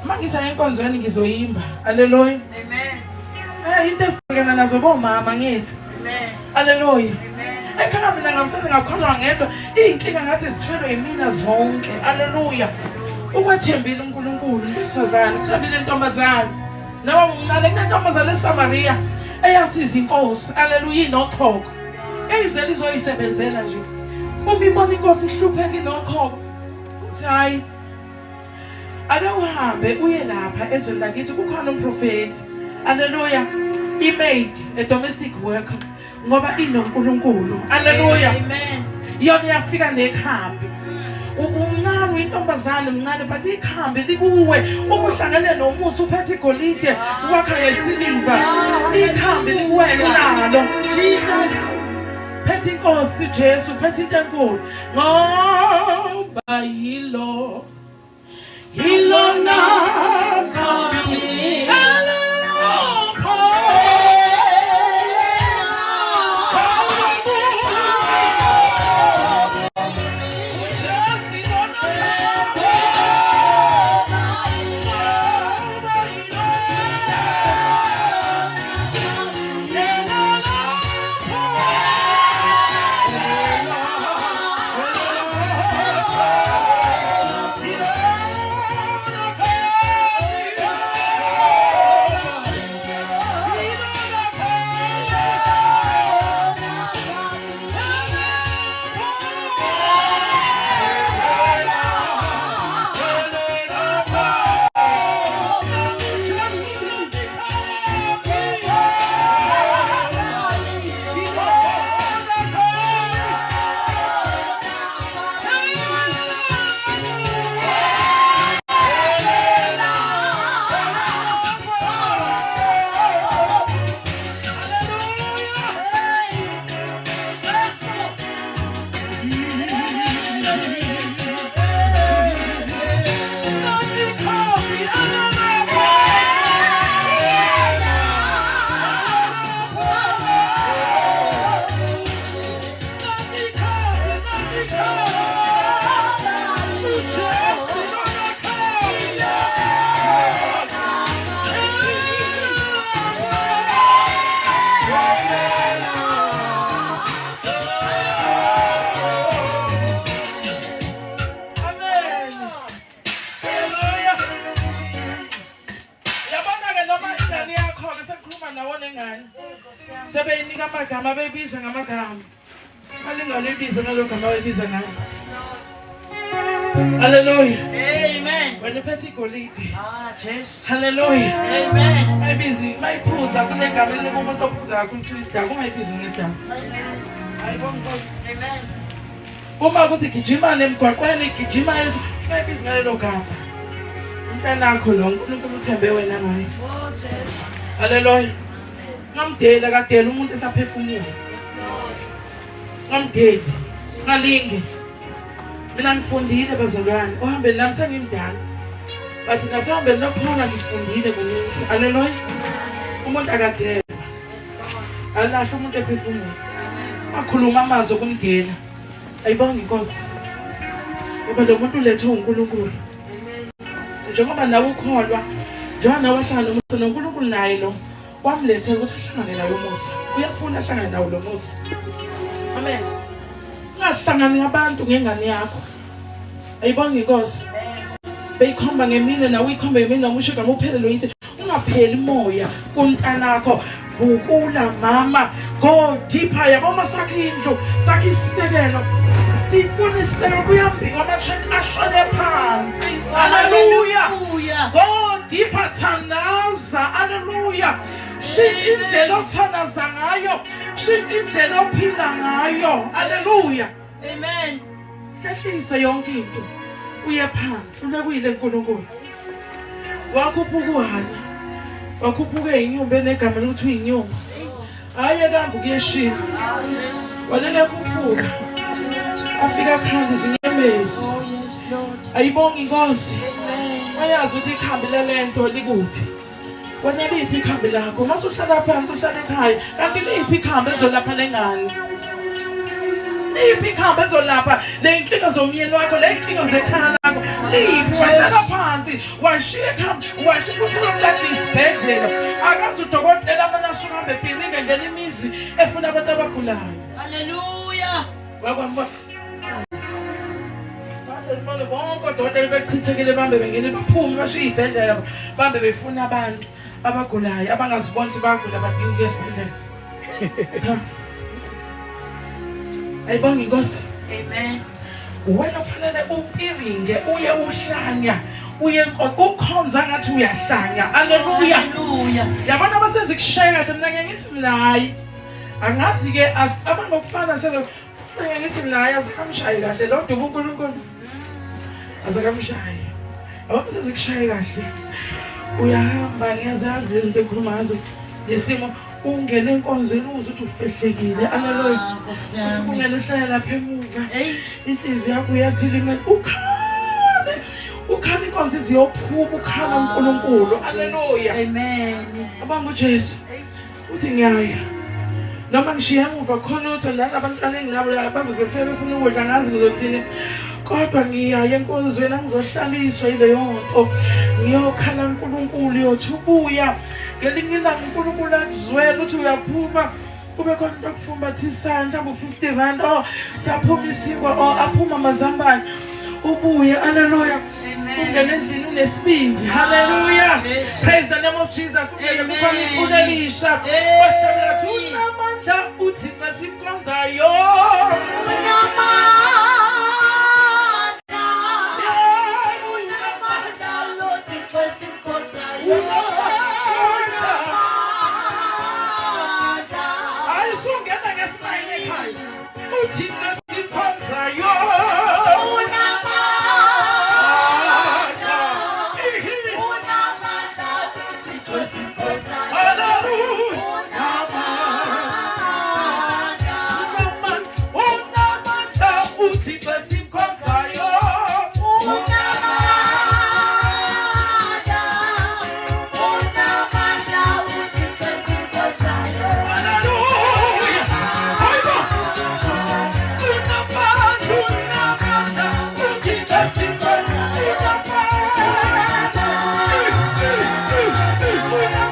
Speaker 1: Mangithi enkonzweni ngizoyimba. Hallelujah.
Speaker 6: Amen.
Speaker 1: Into esibhekana nazo bomama ngithi.
Speaker 6: Amen.
Speaker 1: Hallelujah.
Speaker 6: Amen.
Speaker 1: Ekhaya mina ngamsana ngakholwa ngedwa inkinga ngathi zithwelwe yimina zonke. Hallelujah. Ukwethembile uNkulunkulu ngesifazane, uthembile intombazane. Noma umncane kunentombazane eSamaria eyasiza Inkosi. Hallelujah inothoko. Eyizela izoyisebenzela nje. Uma ibona Inkosi ihlupheka inothoko. Uthi hayi ake uhambe uye lapha ezweni lakithi kukhona umprofeti. Hallelujah. I-maid, a domestic worker. Ngoba inoNkulunkulu. Hallelujah.
Speaker 6: Amen.
Speaker 1: Yona yafika nekhambi. Umncane uyintombazane umncane but ikhambi likuwe. Uma uhlangane nomusa uphethe igolide wakha ngesiliva. Ikhambi likuwena nalo.
Speaker 6: Jesus.
Speaker 1: Phethe Inkosi Jesu, phethe into enkulu. Ngoba yilo. Ilona kami. nawona ngani sebeyinika amagama beyibiza ngamagama alingalebiza ngalogama beyibiza ngalo. Hallelujah.
Speaker 6: Amen.
Speaker 1: Wena uphethe igolide.
Speaker 6: Jesus.
Speaker 1: Hallelujah.
Speaker 6: Amen.
Speaker 1: Mayiphuza kule gama elinike umuntu ophuza ukuthi isidakwa ungayibizi ngesidakwa. Ayibona Nkosi.
Speaker 6: Amen.
Speaker 1: Uma kuthi gijima nemgwaqweni gijima yesu ungayibizi ngalelo gama. Umntanakho lo uNkulunkulu uthembe wena ngayo.
Speaker 6: Oh Jesus.
Speaker 1: Hallelujah. Ngamdela kadela umuntu esaphefumula. Ngamdeli. Ngalinge. Mina ngifundile bazalwane. Ohambeni lami sengimdala. Bathi nasihambeni nokuphona ngifundile kuningi. Hallelujah. Umuntu akadela. Alahle umuntu ephefumula. Akhuluma amazwi okumdela. Ayibonga Inkosi. Ngoba lo muntu ulethe uNkulunkulu. Njengoba nawe ukholwa, njengoba nawe wahlala nomusa noNkulunkulu naye lo wamlethela ukuthi ahlangane naye uMusa. Uyafuna ahlangane nawe lo Musa. Amen. Ungahlangani nabantu ngengane yakho. Ayibonga Inkosi. Beyikhomba ngemina nawe uyikhomba ngemina umusho igama uphelelo yithi ungapheli moya kumntanakho. Bukula mama, go deeper yaboma sakhe indlu, sakhe isekelo. Sifuna isekelo kuyambika amathrendi ashone phansi. Hallelujah. Go deeper thandaza. Hallelujah. Shithi indlela othandaza ngayo, shithi indlela ophila ngayo. Hallelujah.
Speaker 6: Amen.
Speaker 1: Hlehlisa yonke into. Uye phansi, ulekuyile uNkulunkulu. Wakhuphuka uHana. Wakhuphuka inyumba enegama lokuthi uyinyumba. Hayi kambe kuyeshila. Walele khuphuka. Afika khanda izinyembezi.
Speaker 6: Oh yes Lord.
Speaker 1: Ayibonga Inkosi.
Speaker 6: Amen.
Speaker 1: Wayazi ukuthi ikhambi lento likuphi. Wena liphi ikhambi lakho? Mase uhlala phansi uhlala ekhaya. Kanti liphi ikhambi ezolapha lengane? Liphi ikhambi ezolapha lenkinga zomyeni wakho, lenkinga zekhaya lakho? Liphi wahlala phansi, washiya ikhambi, washiya ukuthi umntana isibhedlela. Akazi udokotela amanasuka hambe epilinge ngene imizi efuna abantu abagulayo.
Speaker 6: Hallelujah.
Speaker 1: Wakwamba Basebona bonke odokotela bechithekile bambe bengene baphume bashiya ibhedlela bambe befuna abantu abagulayo abangaziboni ukuthi bagula badinga ukuya esibhedlela. Cha. Ayibonga Inkosi.
Speaker 6: Amen.
Speaker 1: Wena kufanele upiringe uye uhlanya uye ukhonza ngathi uyahlanya. Hallelujah.
Speaker 6: Hallelujah.
Speaker 1: Yabona abasenza kushaya kahle mina ngithi mina hayi angazi ke asicabanga ukufana selo ngithi mina hayi asakamshayi kahle lo dubu uNkulunkulu asakamshayi abasenza kushaya kahle uyahamba ngiyazazi izinto ekhuluma ngazo lesimo ungene enkonzweni uze uthi ufehlekile. Hallelujah.
Speaker 6: Nkosi yami.
Speaker 1: Ungene uhlala lapha emuva
Speaker 6: Hey.
Speaker 1: inhliziyo yakho uyathilima ukhale inkonzo iziyophuma ukhala uNkulunkulu. Hallelujah.
Speaker 6: Amen.
Speaker 1: Abanga uJesu uthi ngiyaya noma ngishiya emuva khona ukuthi nalabantwana enginabo bazozifika befuna ukudla ngazi ngizothini kodwa ngiyaya enkonzweni angizohlaliswa yileyo nto ngiyokhala uNkulunkulu yothi ubuya ngelinye ilanga uNkulunkulu akuzwela ukuthi uyaphuma kube khona into okufumba thi isandla mhlawumbe 50 rand saphuma isinkwa aphuma amazambane ubuye. Hallelujah. Ungene endlini unesibindi. Hallelujah. Praise the name of Jesus. Ungene kukhona iculo elisha wahlabela ukuthi unamandla uThixo simkhonzayo. Ayisungena ngesinayini ekhaya uThixo simkhonzayo. We're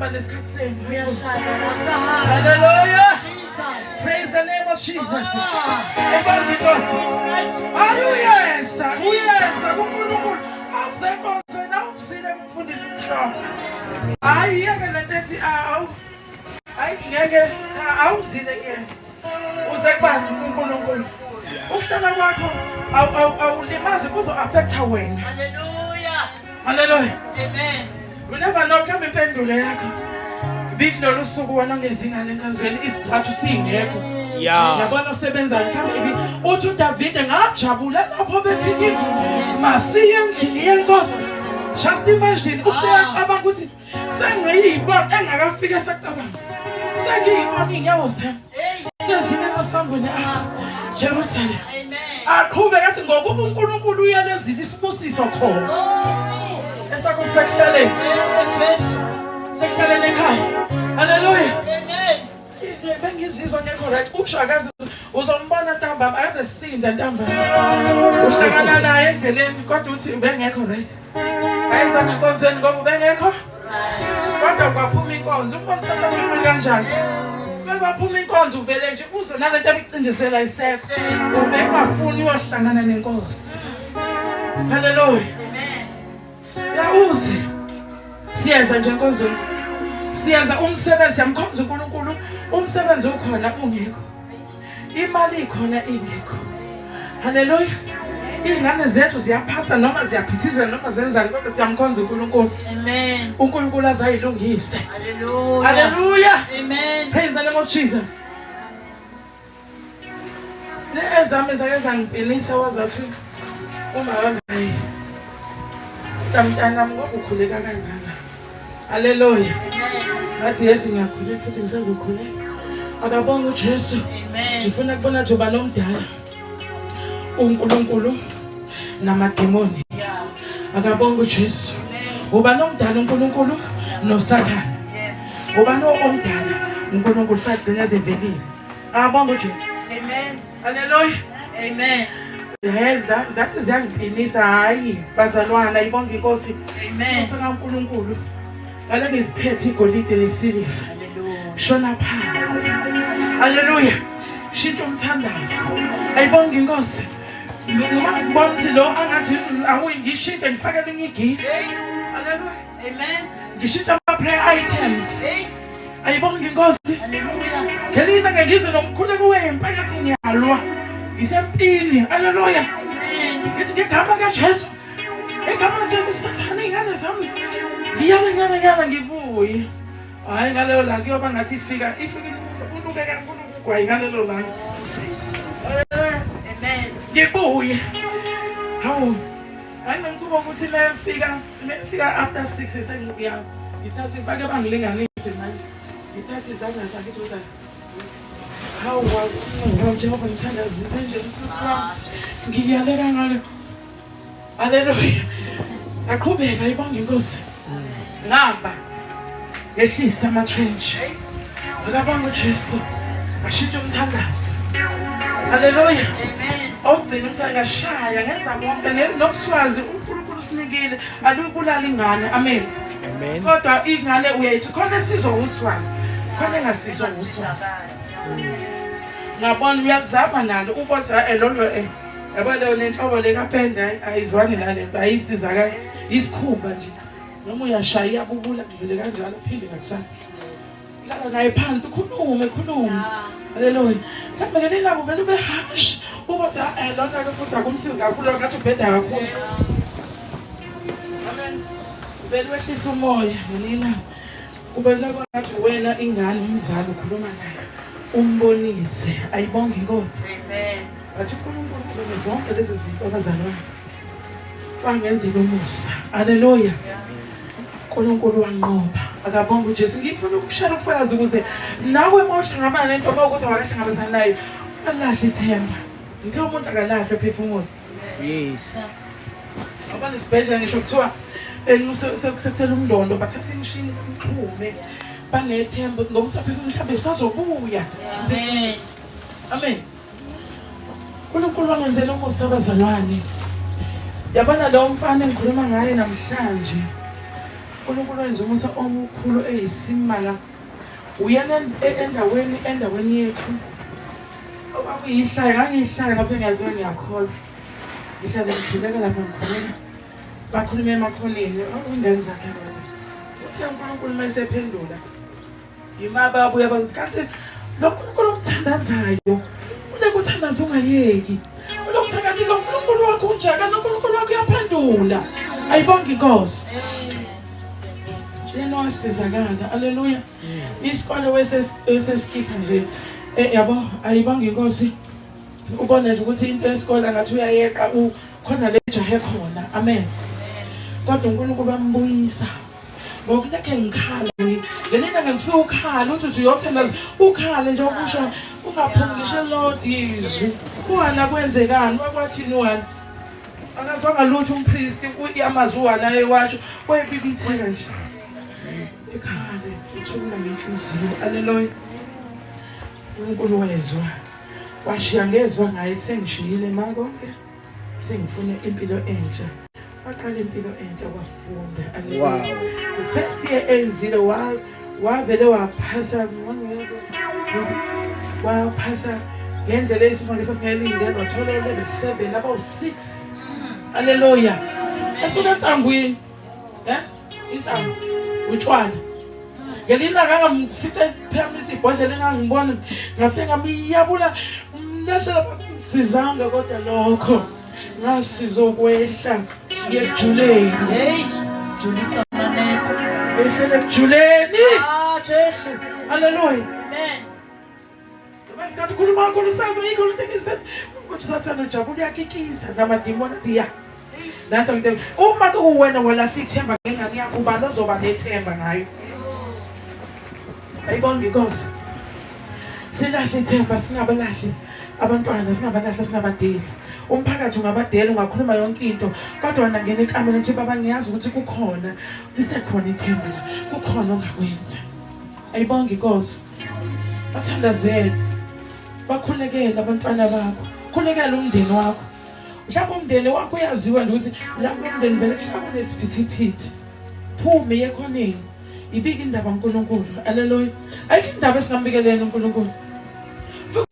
Speaker 1: sihamba nesikhathi senu.
Speaker 6: Uyashaya.
Speaker 1: Hallelujah.
Speaker 6: Jesus.
Speaker 1: Praise the name of Jesus.
Speaker 6: Ah.
Speaker 1: Ebonge Inkosi. Ayuyesa, uyesa kuNkulunkulu. Awusekonzo na usile umfundisi umshoko. Hayi yeke lento ethi awu. Hayi ngeke awuzile ke. Uze kubani kuNkulunkulu. Ukuhlala kwakho awulimazi kuzo affecta wena.
Speaker 6: Hallelujah.
Speaker 1: Hallelujah.
Speaker 6: Amen.
Speaker 1: You never know kama impendulo yakho. Bikulolu suku wena ngezingane enkanzweni isizathu singekho.
Speaker 5: Yeah.
Speaker 1: Yabona sebenza kama ibi uthi uDavid ngajabula lapho bethithi masiye endlini yenkosi. Just imagine useyacabanga ukuthi sengiyibona engakafika esacabanga. Sengiyibona inyawo zami. Sezime emasangweni Jerusalem.
Speaker 6: Amen.
Speaker 1: Aqhubeka athi ngokuba uNkulunkulu uyalezile isibusiso khona. Esakho sekuhlaleni.
Speaker 6: Jesu.
Speaker 1: Sekuhlaleni ekhaya. Hallelujah.
Speaker 6: Amen.
Speaker 1: Bengizizwa ngekho right. Ukushakaza uzombona ntambama akabesinda ntambama. Uhlangana naye endleleni kodwa uthi bengekho right. Ayizange enkonzweni ngoba bengekho. Kodwa kwaphuma inkonzo. Umbona sasaqhaqha kanjani? Baphuma inkonzo uvele nje uzwe nalento ebicindezela isekho. Ubengafuni uyohlangana nenkosi. Hallelujah.
Speaker 6: Amen.
Speaker 1: Yawuze. Siyenza nje enkonzweni. Siyenza umsebenzi yamkhonza uNkulunkulu. Umsebenzi ukhona ungekho. Imali ikhona ingekho. Hallelujah. Ingane zethu ziyaphasa noma ziyaphithizela noma zenzani kodwa siyamkhonza uNkulunkulu.
Speaker 6: Amen.
Speaker 1: uNkulunkulu azayilungise.
Speaker 6: Hallelujah.
Speaker 1: Hallelujah.
Speaker 6: Amen.
Speaker 1: Praise the name of Jesus. Nezami zake zangipelisa wazathi uma wangayi. Mntana ngoba ukhuleka kangaka. Hallelujah. Ngathi yes ngiyakhuleka futhi ngisazokhuleka. Akabonga uJesu.
Speaker 6: Amen.
Speaker 1: Ngifuna kubona nje uba nomdala. uNkulunkulu namademoni. Akabonga uJesu. Uba nomdala uNkulunkulu noSathane.
Speaker 6: Yes.
Speaker 1: Uba nomdala uNkulunkulu fagcina ezevelile. Akabonga uJesu.
Speaker 6: Amen.
Speaker 1: Hallelujah.
Speaker 6: Amen.
Speaker 1: Yes, that is yangiphinisa hayi bazalwana ibonga inkosi.
Speaker 6: Amen.
Speaker 1: uNkulunkulu. Ngale ngisiphethe igolide nesiliva.
Speaker 6: Hallelujah.
Speaker 1: Shona phansi. Hallelujah. Shintsha umthandazo. Ayibonga inkosi. Noma ngibona ukuthi lo angathi awuyingishintshe ngifake elinye igi. Hallelujah.
Speaker 6: Amen.
Speaker 1: Ngishintsha ama prayer items. Ayibonga inkosi.
Speaker 6: Hallelujah.
Speaker 1: Ngelina ngize nomkhuleko wempa ngathi ngiyalwa. Ngisempini. Hallelujah.
Speaker 6: Amen.
Speaker 1: Ngithi ngegama kaJesu. Egama kaJesu Sathane ingane zami. Ngiyala ngibuye. Hayi ngaleyo la kuyoba ngathi ifika uNkulunkulu ugwayi ngalelo langa.
Speaker 6: Amen.
Speaker 1: Ngibuye. Hawu. Hayi ngikuba ukuthi mefika after 6 sengiya. Ngithathe bake bangilinganise manje. Ngithathe izandla zakhe ukuthi hawu Jehova ngithandazile nje ngiyaleka ngale. Hallelujah. Aqhubeka ibonga inkosi. Ngamba. Yehlisa ama-trench. Akabonga uJesu. Ashintshe umthandazo. Hallelujah.
Speaker 6: Amen.
Speaker 1: Awugcina umthandazo ngashaya ngenza konke nokuswazi uNkulunkulu usinikile alubulala ingane. Amen.
Speaker 5: Amen.
Speaker 1: Kodwa ingane uyayithi khona sizwa uswazi. Khona engasizwa uswazi. Ngabona uyakuzama nalo ubona lolo yabo leyo nenhlobo lekapenda ayizwani nale ayisizakala isikhumba nje. Noma uyashaya iyabubula kudlule kanjalo phinde ngakusasa. Hlala naye phansi khulume. Hallelujah. Mhlawumbe ngelilabo vele ube harsh. Ubathi lonto ke futhi akumsizi kakhulu ngathi ubheda kakhulu. Amen. Vele wehlisa umoya ngelilabo. Ubona kwathi wena ingane umzali ukhuluma naye. Umbonise ayibonga inkosi.
Speaker 6: Amen.
Speaker 1: Bathi uNkulunkulu uzona zonke lezi zinto abazalwane. Bangenzile umusa. Hallelujah. uNkulunkulu wanqoba. Akabonga uJesu. Ngifuna ukushara ubufakazi ukuze nawe mawuhlangabana nento ukuthi awakahlangabezana nayo. Alahle ithemba. Ngithe umuntu akalahle phefumulo.
Speaker 5: Yes.
Speaker 1: Abanye isibhedlela ngisho kuthiwa sekusela umndondo bathatha imishini umxhume. Banethemba ngoba usaphefumula mhlawumbe usazobuya.
Speaker 6: Amen.
Speaker 1: Amen. uNkulunkulu wangenzela umusa abazalwane. Yabona lo mfana engikhuluma ngaye namhlanje. uNkulunkulu wenza umusa omkhulu eyisimanga uyena endaweni yethu okuyihlaya ngangihlaya ngapha ngiyaziwa ngiyakholwa ngihlale ngidluleka lapha ngikhuluma bakhuluma emakhoneni ingane zakhe bona uthe uNkulunkulu mayesephendula yimaba abuya bathi kanti lo Nkulunkulu omthandazayo unekuthandaza ungayeki ulokuthakani lo Nkulunkulu wakho unjaka lo Nkulunkulu wakho uyaphendula ayibonge inkosi yena wasizakala haleluya isikole weseskipha nje yabo ayibonge inkosi ubone nje ukuthi into yesikole ngathi uyayeqa khona le jahe khona amen kodwa uNkulunkulu bambuyisa ngokuleke ngikhala ngenina ngifika ukhala uthi uyothandaza ukhale nje ukusho ungaphungishe Lord izwi kuwana kwenzekani wakwathini wani akazwanga lutho umpriest uyamazwa naye watsho wayebibitheka nje ekhale uthula ngenhliziyo haleluya uNkulunkulu wezwa washiya ngezwa ngaye sengishiyile makonke sengifuna impilo entsha waqala impilo entsha wafunda haleluya first year enzile wavele waphasa waphasa ngendlela esifundo sasingelindele wathola level 7 about 6 haleluya esuka entsangweni yes intsangu utshwana ngelina ngangamfithe phamisa ibhodlela engangibona ngafika ngiyabula umlahlela sizanga kodwa lokho ngasizokwehla ngiyejuleni
Speaker 6: Hey, Julisa Manet.
Speaker 1: ehlele ejuleni
Speaker 6: Jesu.
Speaker 1: haleluya
Speaker 6: Amen.
Speaker 1: Masikhathi khuluma kakhulu saza yikho into engise ukuthi sathana ujabule yakikisa namadimoni athi ya nathi ngithe uma kuwena walahla ithemba ngengane yakho ubani ozoba nethemba ngayo ayibonge inkosi silahle ithemba singabalahli abantwana singabadeli umphakathi ungabadela ungakhuluma yonke into kodwa wena ngene ekameni nje baba ngiyazi ukuthi kukhona lisekhona ithemba kukhona ongakwenza ayibonge inkosi bathandazele bakhulekela abantwana bakho khulekela umndeni wakho mhlawumbe umndeni wakho uyaziwa nje ukuthi lapho umndeni vele kushaya kunesiphithi phume yekhoneni ibika indaba uNkulunkulu haleluya ayikho indaba esingambikelena uNkulunkulu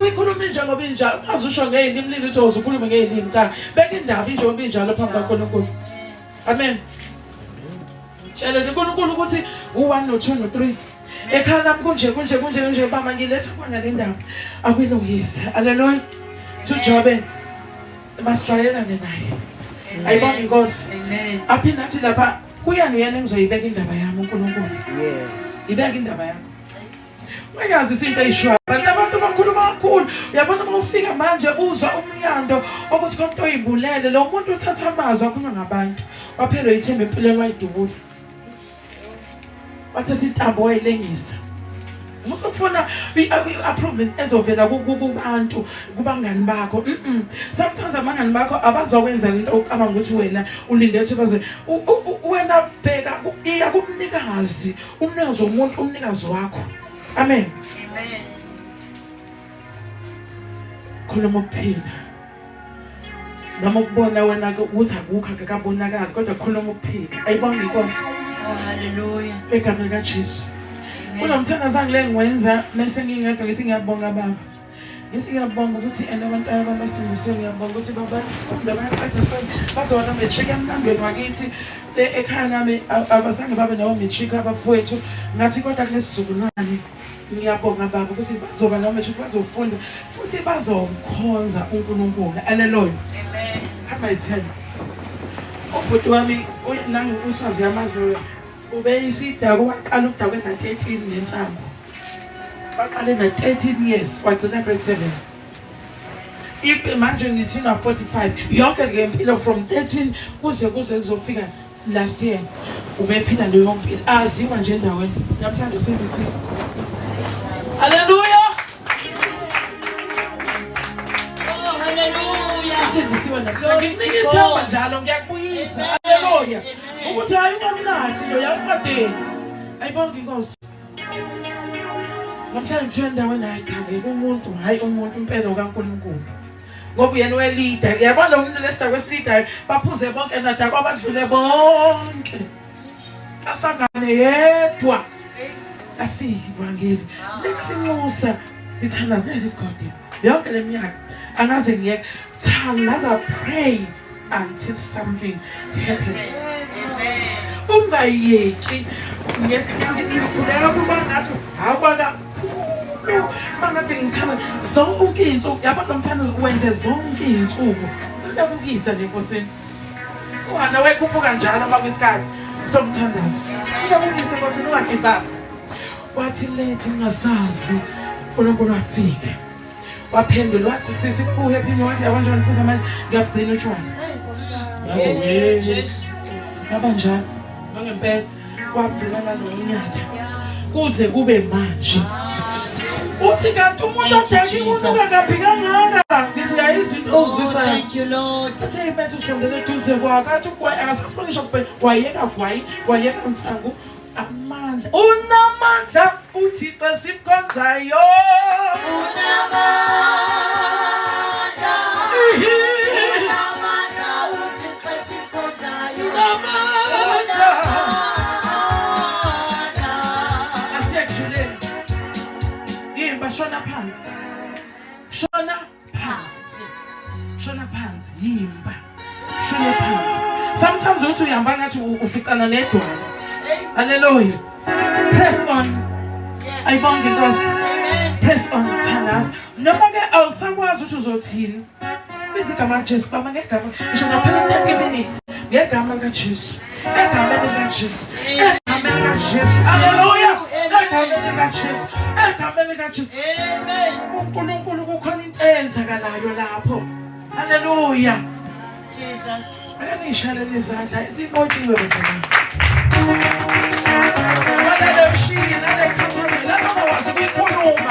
Speaker 1: uyikhuluma nje ngoba injalo azusho ngezilimi lini uthi ukhuluma ngezilimi cha beka indaba injoba injalo phambi kaNkulunkulu amen tshela uNkulunkulu ukuthi u1 no2 no3 ekhaya nami kunje baba ngiletha khona le ndaba akuyilungise haleluya Jobe masijwayelane naye ayibonge inkosi
Speaker 6: Amen.
Speaker 1: aphinda athi lapha kuyani yena engizoyibeka indaba yami uNkulunkulu
Speaker 5: Yes.
Speaker 1: ibeka indaba yami uyazi izinto eyishwa abantu bakhuluma kakhulu uyabona mawufika manje uzwa umyando ukuthi konke oyibulele lo muntu uthatha amazwi akhuluma ngabantu waphela ithemba empilweni wayidubula wathatha intambo wayilengisa Muso kufuna i-approval ezovela kubantu kubangani bakho sometimes abangani bakho abazokwenza into ocabanga ukuthi wena ulinde ukuthi baze wena bheka iya kumnikazi umnikazi womuntu umnikazi wakho amen
Speaker 6: Amen.
Speaker 1: khuluma ukuphila noma ukubona wena ukuthi akukho akabonakala kodwa khuluma ukuphila ayibonge inkosi
Speaker 6: Oh, hallelujah.
Speaker 1: egameni kaJesu Unomthanda sangile ngiwenza mase ngingedwa ngithi ngiyabonga baba. Ngithi ngiyabonga ukuthi abantwana babasindisiwe ngiyabonga ukuthi baba bayaqeda isikole bazona matric emlandweni wakithi ekhaya nami abazange babe nawo matric abafowethu ngathi kodwa kulesizukulwane ngiyabonga baba ukuthi bazoba nawo matric bazofunda futhi bazomkhonza uNkulunkulu haleluya
Speaker 6: Amen.
Speaker 1: hamba ithemba ubhuti wami nangu uswazi yamazulu ubeyisida kwaqala ukudakwe na13 nensambo baqale na 13 years wagcina grade 7 manje ngithi na 45 yonke ngempilo from 13 kuze kuzofika last year ubephila leyo mpilo aziwa nje endaweni namhlanje uSBC haleluya
Speaker 6: Oh, hallelujah.
Speaker 1: sindisiwe namhlanje ngikunika ithemba njalo ngiyakubuyisa haleluya ukuthi hayi ungamlahli lo yakadeni ayibonge inkosi namhlanje kuthiwa endaweni hayi cha ngeke umuntu hayi umuntu impela kaNkulunkulu ngoba uyena we-leader yabona lo muntu lesida kwesi-leader baphuze bonke nada kwabadlule bonke asangane yedwa afika ivangeli leka sinxusa ithandaza nezigodi yonke leminyaka angaze ngiyeke thandaza pray until something happens. Ungayeki ngesikhathi ngikhuleka kuba ngathi awubaka mangathi ngithanda zonke izinsuku yabo nomthandazo wenze zonke izinsuku uyabukisa le nkosini uhambe wekhuphuka njalo makwesikhathi somthandazo uyabukisa nkosini ungagiba wathi lethi ngasazi uNkulunkulu afike waphendula wathi sisi uhappy wathi yabona njani futhi manje ngiyagcina utshwala ngathi yes abanjani ngempela wagcina ngalonyaka kuze kube manje uthi kanti umuntu odaki umuntu ungakaphi kangaka ngizuyayizwa into ozwisayo.
Speaker 6: Thank you, Lord.
Speaker 1: Uthe imethu usongele eduze kwakhe athi akasafunisha kuphela wayeka gwayi wayeka nsangu amandla unamandla uThixo esimkhonzayo shona phansi shona phansi yimba shona phansi sometimes uthi uyihamba ngathi uficana nedwala. Hallelujah. Press on. Ayibonge Nkosi. Press on thandaza noma ke awusakwazi ukuthi uzothini bizigama kaJesu baba ngegama ngisho ngaphela 30 minutes ngegama kaJesu egameni kaJesu egameni kaJesu. Hallelujah. Egameni kaJesu egameni kaJesu.
Speaker 6: Amen.
Speaker 1: uNkulunkulu kukhona into eyenzakalayo lapho. Hallelujah.
Speaker 6: Jesus.
Speaker 1: Akanishayela izandla izinqotshiwe bezana wala lewshini nale khathazela noma wazi ukuyikhuluma